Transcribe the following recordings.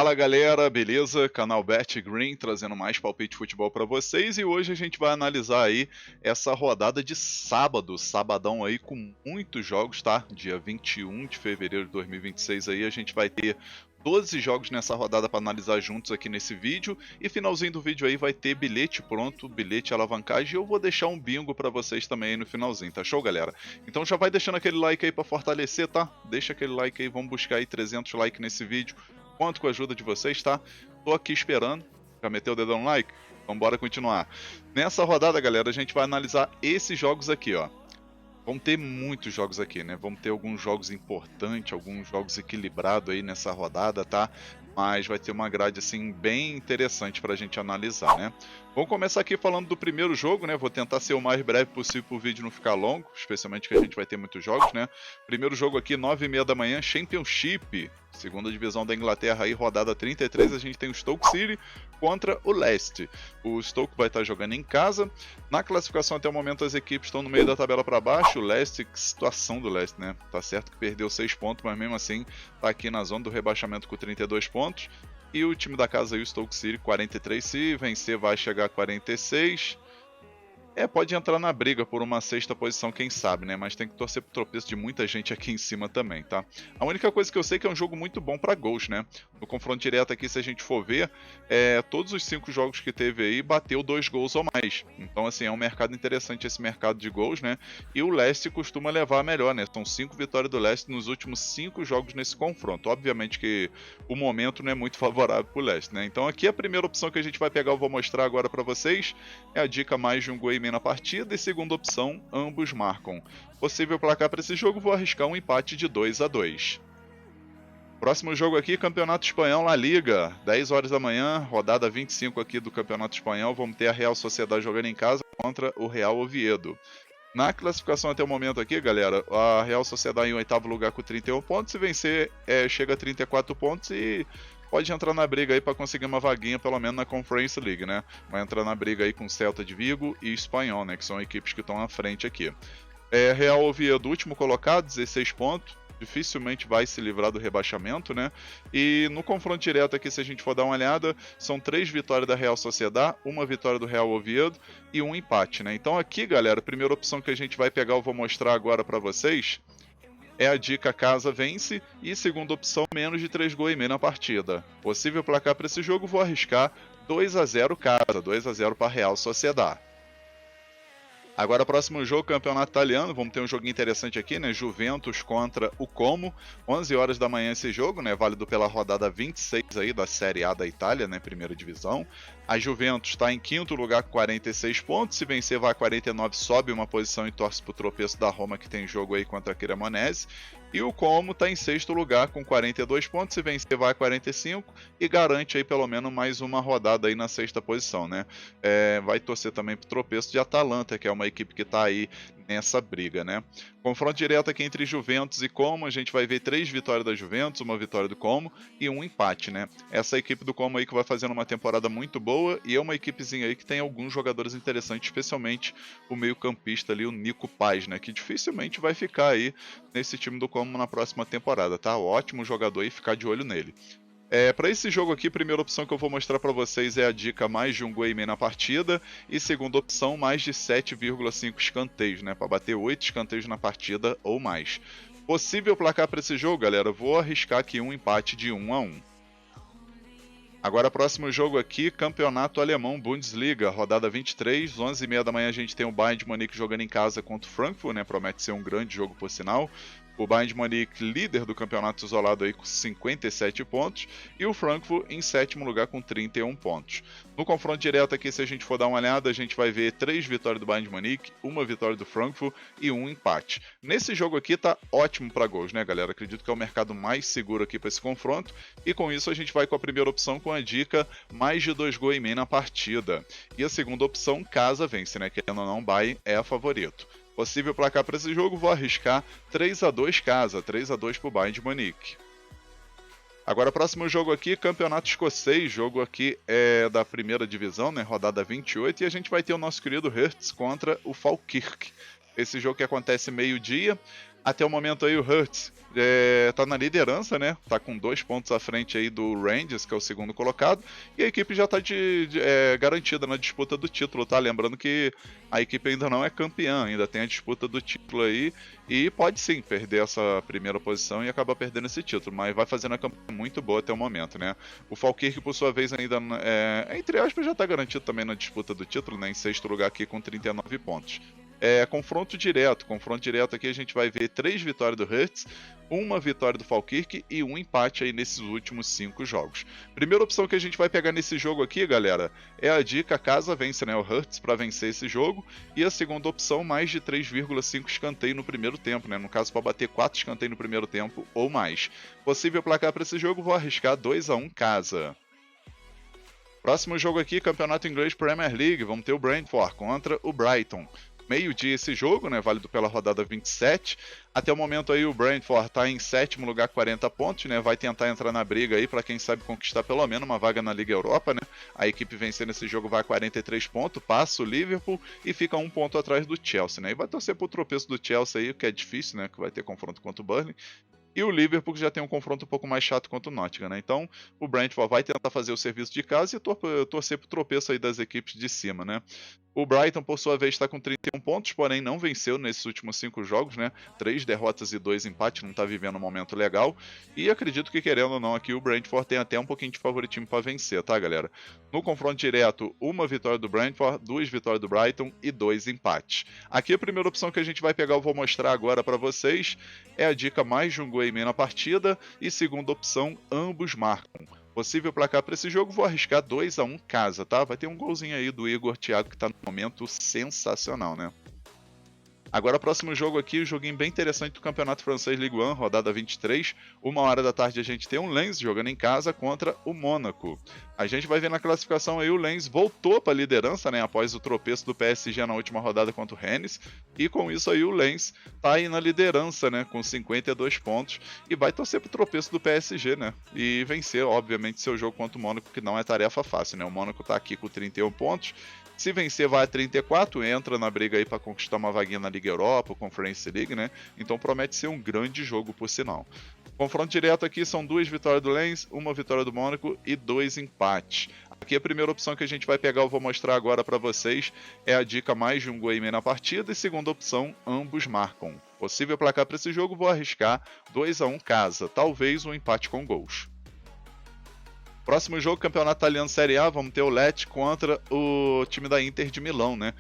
Fala galera, beleza? Canal Bet Green trazendo mais palpite de futebol para vocês e hoje a gente vai analisar aí essa rodada de sábado, sabadão aí com muitos jogos, tá? Dia 21 de fevereiro de 2026 aí a gente vai ter 12 jogos nessa rodada para analisar juntos aqui nesse vídeo e finalzinho do vídeo aí vai ter bilhete pronto, bilhete alavancagem e eu vou deixar um bingo para vocês também aí no finalzinho, tá show galera? Então já vai deixando aquele like aí para fortalecer, tá? Deixa aquele like aí, vamos buscar aí 300 likes nesse vídeo. Conto com a ajuda de vocês, tá? Tô aqui esperando. Já meteu o dedão no like? Então bora continuar. Nessa rodada, galera, a gente vai analisar esses jogos aqui, ó. Vamos ter muitos jogos aqui, né? Vamos ter alguns jogos importantes, alguns jogos equilibrados aí nessa rodada, tá? Mas vai ter uma grade, assim, bem interessante pra gente analisar, né? Vamos começar aqui falando do primeiro jogo, né? Vou tentar ser o mais breve possível para o vídeo não ficar longo, especialmente que a gente vai ter muitos jogos, né? Primeiro jogo aqui, 9h30 da manhã, Championship, segunda divisão da Inglaterra aí, rodada 33, a gente tem o Stoke City contra o Leicester. O Stoke vai estar jogando em casa. Na classificação até o momento as equipes estão no meio da tabela para baixo. O Leicester, que situação do Leicester, né? Tá certo que perdeu 6 pontos, mas mesmo assim tá aqui na zona do rebaixamento com 32 pontos. E o time da casa aí, o Stoke City, 43, se vencer vai chegar a 46. Pode entrar na briga por uma sexta posição, quem sabe, né? Mas tem que torcer pro tropeço de muita gente aqui em cima também, tá? A única coisa que eu sei é que é um jogo muito bom para gols, né? No confronto direto aqui, se a gente for ver, todos os 5 jogos que teve aí, bateu 2 gols ou mais. Então, assim, é um mercado interessante esse mercado de gols, né? E o Leicester costuma levar melhor, né? São 5 vitórias do Leicester nos últimos 5 jogos nesse confronto. Obviamente que o momento não é muito favorável pro Leicester, né? Então aqui a primeira opção que a gente vai pegar, eu vou mostrar agora para vocês, é a dica mais de um gol e meio na partida, e segunda opção, ambos marcam. Possível placar para esse jogo, vou arriscar um empate de 2-2. Próximo jogo aqui, Campeonato Espanhol La Liga, 10 horas da manhã, rodada 25 aqui do Campeonato Espanhol, vamos ter a Real Sociedade jogando em casa contra o Real Oviedo. Na classificação até o momento aqui, galera, a Real Sociedade em 8º lugar com 31 pontos, se vencer chega a 34 pontos e pode entrar na briga aí para conseguir uma vaguinha, pelo menos na Conference League, né? Vai entrar na briga aí com Celta de Vigo e Espanhol, né? Que são equipes que estão à frente aqui. Real Oviedo, último colocado, 16 pontos. Dificilmente vai se livrar do rebaixamento, né? E no confronto direto aqui, se a gente for dar uma olhada, são 3 vitórias da Real Sociedade, 1 vitória do Real Oviedo e 1 empate, né? Então aqui, galera, a primeira opção que a gente vai pegar, eu vou mostrar agora para vocês, é a dica casa vence e segunda opção menos de 3 gols e meio na partida. Possível placar para esse jogo, vou arriscar 2-0 casa, 2-0 para Real Sociedade. Agora, próximo jogo, campeonato italiano, vamos ter um joguinho interessante aqui, né? Juventus contra o Como, 11 horas da manhã esse jogo, né? Válido pela rodada 26 aí da Série A da Itália, né? Primeira divisão. A Juventus está em 5º lugar com 46 pontos, se vencer vai a 49, sobe uma posição e torce para o tropeço da Roma que tem jogo aí contra a Cremonese. E o Como está em 6º lugar com 42 pontos, se vencer vai a 45 e garante aí pelo menos mais uma rodada aí na 6ª posição, né? Vai torcer também para o tropeço de Atalanta, que é uma equipe que está aí nessa briga, né? Confronto direto aqui entre Juventus e Como, a gente vai ver 3 vitórias da Juventus, 1 vitória do Como e 1 empate, né? Essa equipe do Como aí que vai fazendo uma temporada muito boa e é uma equipezinha aí que tem alguns jogadores interessantes, especialmente o meio-campista ali, o Nico Paz, né? Que dificilmente vai ficar aí nesse time do Como na próxima temporada, tá? Ótimo jogador e ficar de olho nele. Para esse jogo aqui, a primeira opção que eu vou mostrar para vocês é a dica mais de um gol e meio na partida e segunda opção mais de 7,5 escanteios, né? Para bater 8 escanteios na partida ou mais. Possível placar para esse jogo, galera, vou arriscar aqui um empate de 1-1. Agora, próximo jogo aqui, Campeonato Alemão, Bundesliga, rodada 23, 11h30 da manhã a gente tem o Bayern de Munique jogando em casa contra o Frankfurt, né? Promete ser um grande jogo por sinal. O Bayern de Munique, líder do campeonato isolado aí com 57 pontos, e o Frankfurt em 7º lugar com 31 pontos. No confronto direto aqui, se a gente for dar uma olhada, a gente vai ver 3 vitórias do Bayern de Munique, 1 vitória do Frankfurt e 1 empate. Nesse jogo aqui tá ótimo para gols, né, galera? Acredito que é o mercado mais seguro aqui para esse confronto, e com isso a gente vai com a primeira opção com a dica mais de 2 gols e meio na partida. E a segunda opção, casa vence, né? Querendo ou não, o Bayern é a favorito. Possível placar para esse jogo, vou arriscar 3-2 casa, 3-2 para o Bayern de Munique. Agora, próximo jogo aqui, Campeonato Escocês, jogo aqui da primeira divisão, né, rodada 28, e a gente vai ter o nosso querido Hearts contra o Falkirk. esse jogo que acontece meio-dia. Até o momento aí o Hurts tá na liderança, né? Tá com 2 pontos à frente aí do Rangers, que é o segundo colocado. E a equipe já tá garantida na disputa do título, tá? Lembrando que a equipe ainda não é campeã, ainda tem a disputa do título aí. E pode sim perder essa primeira posição e acabar perdendo esse título. Mas vai fazendo a campanha muito boa até o momento, né? O Falkirk, por sua vez, ainda, entre aspas, já tá garantido também na disputa do título, né? Em sexto lugar aqui com 39 pontos. Confronto direto aqui a gente vai ver 3 vitórias do Hurts, 1 vitória do Falkirk e 1 empate aí nesses últimos 5 jogos. Primeira opção que a gente vai pegar nesse jogo aqui, galera, é a dica casa vence, né, o Hurts para vencer esse jogo, e a segunda opção mais de 3,5 escanteio no primeiro tempo, né, no caso para bater 4 escanteios no primeiro tempo ou mais. Possível placar para esse jogo, vou arriscar 2-1 casa. Próximo jogo aqui, Campeonato Inglês Premier League, vamos ter o Brentford contra o Brighton. Meio-dia esse jogo, né, válido pela rodada 27. Até o momento aí o Brentford está em 7º lugar, 40 pontos, né, vai tentar entrar na briga aí para quem sabe conquistar pelo menos uma vaga na Liga Europa, né. A equipe vencendo esse jogo vai a 43 pontos, passa o Liverpool e fica 1 ponto atrás do Chelsea, né. E vai torcer pro tropeço do Chelsea aí, que é difícil, né, que vai ter confronto contra o Burnley. E o Liverpool já tem um confronto um pouco mais chato contra o Nottingham, né? Então o Brentford vai tentar fazer o serviço de casa e torcer pro tropeço aí das equipes de cima, né? O Brighton, por sua vez, está com 31 pontos, porém não venceu nesses últimos 5 jogos, né? 3 derrotas e 2 empates, não está vivendo um momento legal. E acredito que, querendo ou não, aqui o Brentford tem até um pouquinho de favoritismo para vencer, tá, galera? No confronto direto, 1 vitória do Brentford, 2 vitórias do Brighton e 2 empates. Aqui a primeira opção que a gente vai pegar, eu vou mostrar agora para vocês, é a dica mais de um gol e meio na partida, e segunda opção, ambos marcam. Possível placar para esse jogo, vou arriscar 2-1 casa, tá? Vai ter um golzinho aí do Igor Thiago, que tá no momento sensacional, né? Agora, próximo jogo aqui, um joguinho bem interessante do Campeonato Francês Ligue 1, rodada 23. 1h da tarde a gente tem um Lens jogando em casa contra o Mônaco. A gente vai ver na classificação aí o Lens voltou para a liderança, né, após o tropeço do PSG na última rodada contra o Rennes. E com isso aí o Lens tá aí na liderança, né, com 52 pontos. E vai torcer pro tropeço do PSG, né, e vencer, obviamente, seu jogo contra o Mônaco, que não é tarefa fácil, né. O Mônaco tá aqui com 31 pontos. Se vencer, vai a 34, entra na briga aí para conquistar uma vaguinha na Liga Europa, Conference League, né? Então promete ser um grande jogo, por sinal. Confronto direto aqui são 2 vitórias do Lens, 1 vitória do Mônaco e 2 empates. Aqui a primeira opção que a gente vai pegar, eu vou mostrar agora para vocês, é a dica mais de um gol e meio na partida, e segunda opção, ambos marcam. Possível placar para esse jogo, vou arriscar 2-1 casa, talvez um empate com gols. Próximo jogo, Campeonato Italiano Série A, vamos ter o Lecce contra o time da Inter de Milão, né?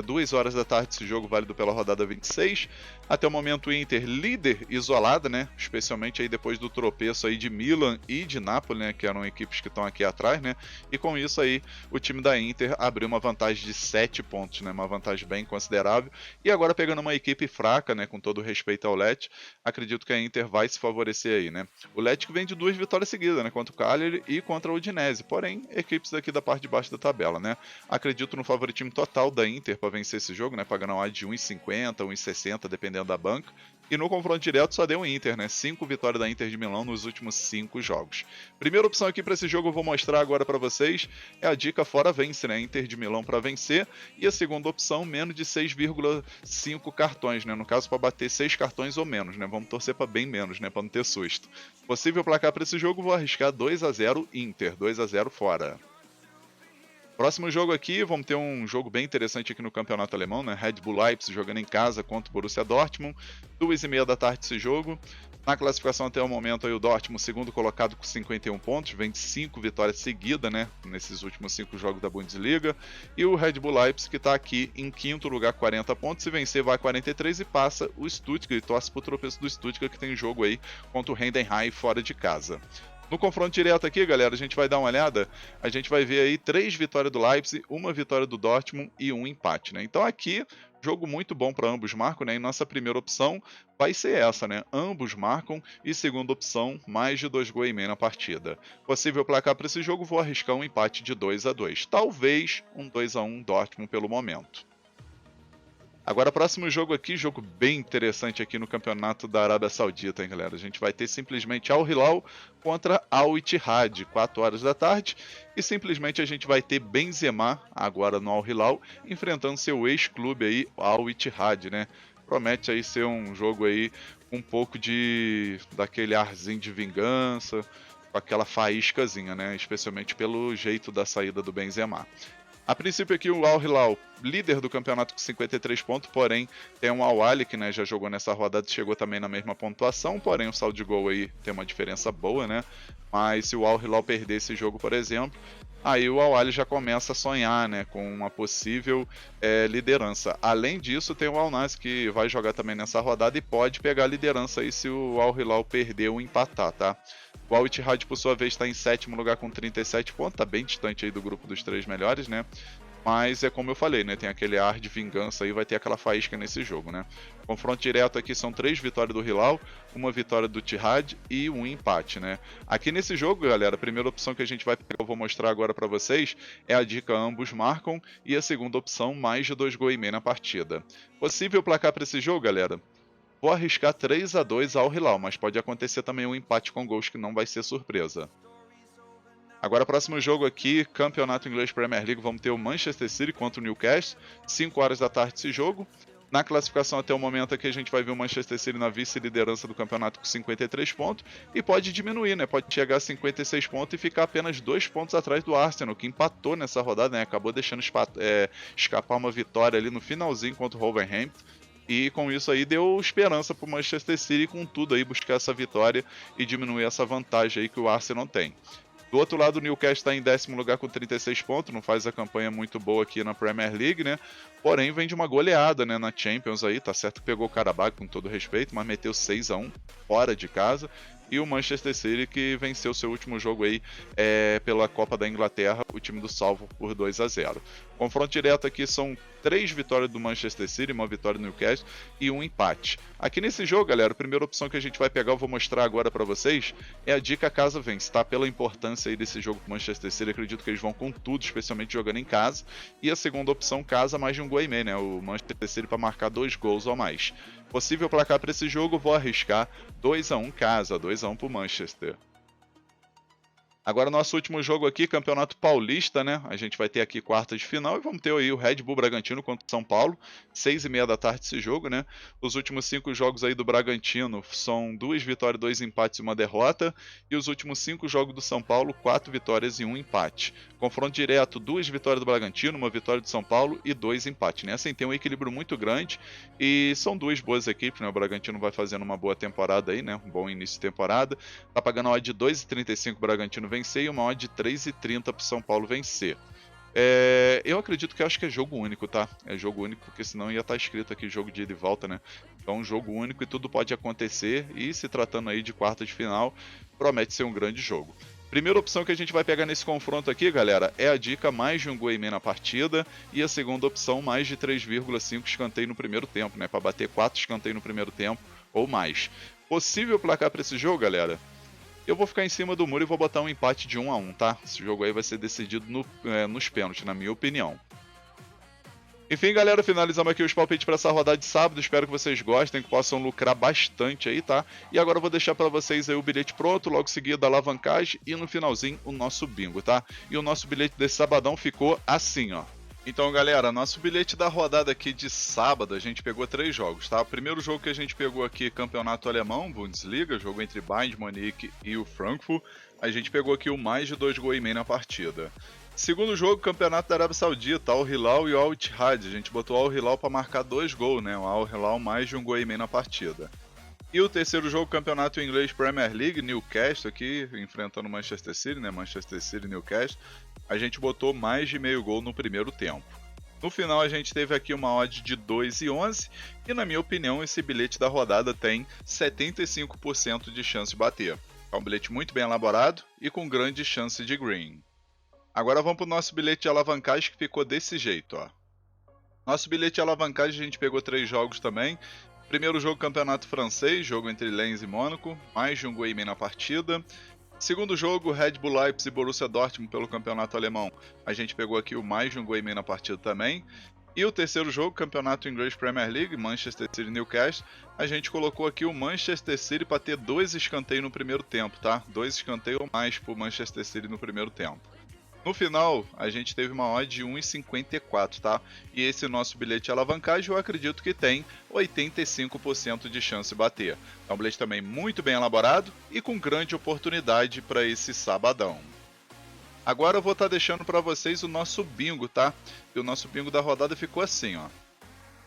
2h da tarde esse jogo, válido pela rodada 26. Até o momento o Inter líder isolada, né? Especialmente aí depois do tropeço aí de Milan e de Napoli, né? Que eram equipes que estão aqui atrás, né? E com isso aí o time da Inter abriu uma vantagem de 7 pontos, né? Uma vantagem bem considerável. E agora pegando uma equipe fraca, né? Com todo respeito ao Lecce, acredito que a Inter vai se favorecer aí, né? O Lecce que vem de 2 vitórias seguidas, né? Contra o Cagliari e contra o Udinese, porém, equipes daqui da parte de baixo da tabela, né? Acredito no favoritismo total da Inter para vencer esse jogo, né? Pagando uma de 1,50, 1,60, dependendo da banca. E no confronto direto só deu o Inter, né? 5 vitórias da Inter de Milão nos últimos 5 jogos. Primeira opção aqui para esse jogo eu vou mostrar agora para vocês, é a dica fora vence, né? Inter de Milão para vencer. E a segunda opção, menos de 6,5 cartões, né? No caso, para bater 6 cartões ou menos, né? Vamos torcer para bem menos, né? Para não ter susto. Possível placar para esse jogo, vou arriscar 2-0 Inter, 2-0 fora. Próximo jogo aqui, vamos ter um jogo bem interessante aqui no campeonato alemão, né? Red Bull Leipzig jogando em casa contra o Borussia Dortmund. 2h30 da tarde esse jogo. Na classificação até o momento aí o Dortmund, segundo colocado com 51 pontos, vem de 5 vitórias seguidas, né? Nesses últimos 5 jogos da Bundesliga. E o Red Bull Leipzig que está aqui em quinto lugar, 40 pontos. Se vencer vai a 43 e passa o Stuttgart e torce pro tropeço do Stuttgart que tem jogo aí contra o Heidenheim fora de casa. No confronto direto aqui, galera, a gente vai dar uma olhada, a gente vai ver aí 3 vitórias do Leipzig, 1 vitória do Dortmund e 1 empate, né? Então aqui, jogo muito bom para ambos marcam, né? E nossa primeira opção vai ser essa, né? Ambos marcam e segunda opção, mais de 2 gols e meio na partida. Possível placar para esse jogo, vou arriscar um empate de 2-2. Talvez um 2-1 Dortmund pelo momento. Agora, próximo jogo aqui, jogo bem interessante aqui no campeonato da Arábia Saudita, hein, galera? A gente vai ter simplesmente Al Hilal contra Al Ittihad, 4 horas da tarde. E simplesmente a gente vai ter Benzema, agora no Al Hilal, enfrentando seu ex-clube aí, Al Ittihad, né? Promete aí ser um jogo aí com um pouco daquele arzinho de vingança, com aquela faíscazinha, né? Especialmente pelo jeito da saída do Benzema. A princípio aqui o Al Hilal, líder do campeonato com 53 pontos, porém tem um Al Ahly que, né, já jogou nessa rodada e chegou também na mesma pontuação, porém o saldo de gol aí tem uma diferença boa, né? Mas se o Al Hilal perder esse jogo, por exemplo, aí o Al Ahly já começa a sonhar, né, com uma possível liderança. Além disso, tem o Al Nassr que vai jogar também nessa rodada e pode pegar a liderança aí se o Al Hilal perder ou empatar, tá? O Al Ittihad, por sua vez, está em 7º lugar com 37 pontos, tá bem distante aí do grupo dos 3 melhores, né? Mas é como eu falei, né? Tem aquele ar de vingança aí, vai ter aquela faísca nesse jogo, né? Confronto direto aqui são 3 vitórias do Hilal, 1 vitória do Ittihad e 1 empate, né? Aqui nesse jogo, galera, a primeira opção que a gente vai pegar, eu vou mostrar agora para vocês, é a dica ambos marcam e a segunda opção, mais de 2 gols e meio na partida. Possível placar para esse jogo, galera? Vou arriscar 3-2 ao Hilal, mas pode acontecer também um empate com gols que não vai ser surpresa. Agora, próximo jogo aqui, Campeonato Inglês Premier League, vamos ter o Manchester City contra o Newcastle, 5 horas da tarde esse jogo. Na classificação até o momento aqui a gente vai ver o Manchester City na vice-liderança do campeonato com 53 pontos e pode diminuir, né? Pode chegar a 56 pontos e ficar apenas 2 pontos atrás do Arsenal, que empatou nessa rodada, né? Acabou deixando escapar uma vitória ali no finalzinho contra o Wolverhampton. E com isso aí deu esperança para o Manchester City com tudo aí buscar essa vitória e diminuir essa vantagem aí que o Arsenal tem. Do outro lado, o Newcastle está em 10º lugar com 36 pontos, não faz a campanha muito boa aqui na Premier League, né? Porém, vem de uma goleada, né, na Champions aí, tá certo que pegou o Karabakh com todo respeito, mas meteu 6-1 fora de casa. E o Manchester City que venceu seu último jogo aí pela Copa da Inglaterra, o time do Salvo por 2-0. Confronto direto aqui são 3 vitórias do Manchester City, 1 vitória do Newcastle e 1 empate. Aqui nesse jogo, galera, a primeira opção que a gente vai pegar, eu vou mostrar agora para vocês, é a dica casa vence, tá? Pela importância aí desse jogo pro Manchester City, acredito que eles vão com tudo, especialmente jogando em casa. E a segunda opção, casa mais de 1 gol e meio, né? O Manchester City para marcar 2 gols ou mais. Possível placar para esse jogo, vou arriscar 2-1 casa, 2-1 pro Manchester. Agora nosso último jogo aqui, Campeonato Paulista, né? A gente vai ter aqui quartas de final e vamos ter aí o Red Bull Bragantino contra o São Paulo, 6h30 da tarde esse jogo, né? Os últimos 5 jogos aí do Bragantino são 2 vitórias, 2 empates e 1 derrota. E os últimos 5 jogos do São Paulo, 4 vitórias e 1 empate. Confronto direto, 2 vitórias do Bragantino, 1 vitória do São Paulo e 2 empates, né? Assim, tem um equilíbrio muito grande e são 2 boas equipes, né? O Bragantino vai fazendo uma boa temporada aí, né? Um bom início de temporada. Tá pagando a odd de 2,35 o Bragantino vencer e uma odd de 3,30 pro São Paulo vencer. Eu acredito que acho que é jogo único, tá? É jogo único, porque senão ia estar escrito aqui jogo de ida e volta, né? Então, jogo único e tudo pode acontecer. E se tratando aí de quarta de final, promete ser um grande jogo. Primeira opção que a gente vai pegar nesse confronto aqui, galera, é a dica mais de 1 gol e meio na partida. E a segunda opção, mais de 3,5 escanteio no primeiro tempo, né? Para bater 4 escanteios no primeiro tempo ou mais. Possível placar para esse jogo, galera? Eu vou ficar em cima do muro e vou botar um empate de 1-1, tá? Esse jogo aí vai ser decidido nos pênaltis, na minha opinião. Enfim, galera, finalizamos aqui os palpites para essa rodada de sábado. Espero que vocês gostem, que possam lucrar bastante aí, tá? E agora eu vou deixar para vocês aí o bilhete pronto, logo seguido a alavancagem e no finalzinho o nosso bingo, tá? E o nosso bilhete desse sabadão ficou assim, ó. Então, galera, nosso bilhete da rodada aqui de sábado, a gente pegou 3 jogos, tá? O primeiro jogo que a gente pegou aqui, Campeonato Alemão, Bundesliga, jogo entre Bayern de Munique e o Frankfurt. A gente pegou aqui o mais de 2 gols e meio na partida. Segundo jogo, Campeonato da Arábia Saudita, Al Hilal e o Al Ittihad. A gente botou o Al Hilal para marcar 2 gols, né? O Al Hilal mais de 1 gol e meio na partida. E o terceiro jogo, Campeonato Inglês Premier League, Newcastle aqui, enfrentando o Manchester City, né? Manchester City e Newcastle. A gente botou mais de meio gol no primeiro tempo. No final a gente teve aqui uma odd de 2,11 e na minha opinião esse bilhete da rodada tem 75% de chance de bater. É um bilhete muito bem elaborado e com grande chance de green. Agora vamos para o nosso bilhete de alavancagem que ficou desse jeito, ó. Nosso bilhete de alavancagem a gente pegou 3 jogos também. Primeiro jogo, Campeonato Francês, jogo entre Lens e Mônaco, mais de 1 gol e meio na partida. Segundo jogo, Red Bull Leipzig e Borussia Dortmund pelo Campeonato Alemão. A gente pegou aqui o mais de 1 gol e meio na partida também. E o terceiro jogo, Campeonato Inglês Premier League, Manchester City e Newcastle, a gente colocou aqui o Manchester City para ter 2 escanteios no primeiro tempo, tá? 2 escanteios ou mais pro Manchester City no primeiro tempo. No final, a gente teve uma odd de 1,54, tá? E esse nosso bilhete de alavancagem eu acredito que tem 85% de chance de bater. É um bilhete também muito bem elaborado e com grande oportunidade para esse sabadão. Agora eu vou estar deixando para vocês o nosso bingo, tá? E o nosso bingo da rodada ficou assim, ó.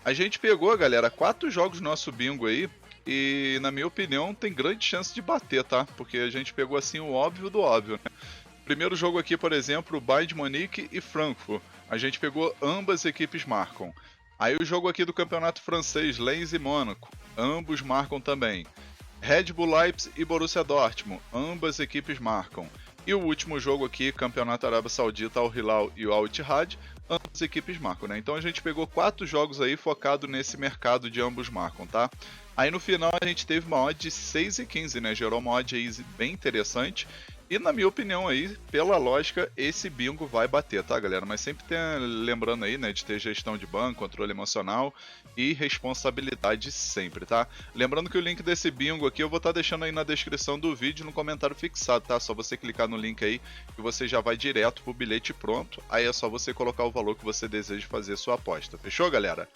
A gente pegou, galera, 4 jogos do nosso bingo aí e, na minha opinião, tem grande chance de bater, tá? Porque a gente pegou assim o óbvio do óbvio, né? Primeiro jogo aqui, por exemplo, Bayern de Munique e Frankfurt. A gente pegou ambas equipes marcam. Aí o jogo aqui do campeonato francês, Lens e Mônaco. Ambos marcam também. Red Bull Leipzig e Borussia Dortmund. Ambas equipes marcam. E o último jogo aqui, Campeonato Arábia Saudita, Al Hilal e o Al Ittihad. Ambas equipes marcam, né? Então a gente pegou 4 jogos aí focado nesse mercado de ambos marcam, tá? Aí no final a gente teve uma odd de 6,15, né? Gerou uma odd aí bem interessante. E na minha opinião aí, pela lógica, esse bingo vai bater, tá, galera? Mas sempre lembrando aí, né, de ter gestão de banco, controle emocional e responsabilidade sempre, tá? Lembrando que o link desse bingo aqui eu vou estar deixando aí na descrição do vídeo, no comentário fixado, tá? Só você clicar no link aí e você já vai direto pro bilhete pronto. Aí é só você colocar o valor que você deseja fazer sua aposta. Fechou, galera?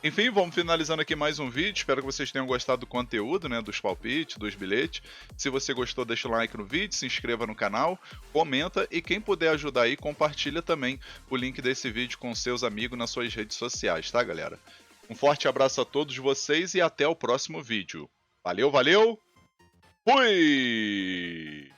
Enfim, vamos finalizando aqui mais um vídeo. Espero que vocês tenham gostado do conteúdo, né, dos palpites, dos bilhetes. Se você gostou, deixa o like no vídeo, se inscreva no canal, comenta e quem puder ajudar aí, compartilha também o link desse vídeo com seus amigos nas suas redes sociais, tá, galera? Um forte abraço a todos vocês e até o próximo vídeo. Valeu, valeu! Fui!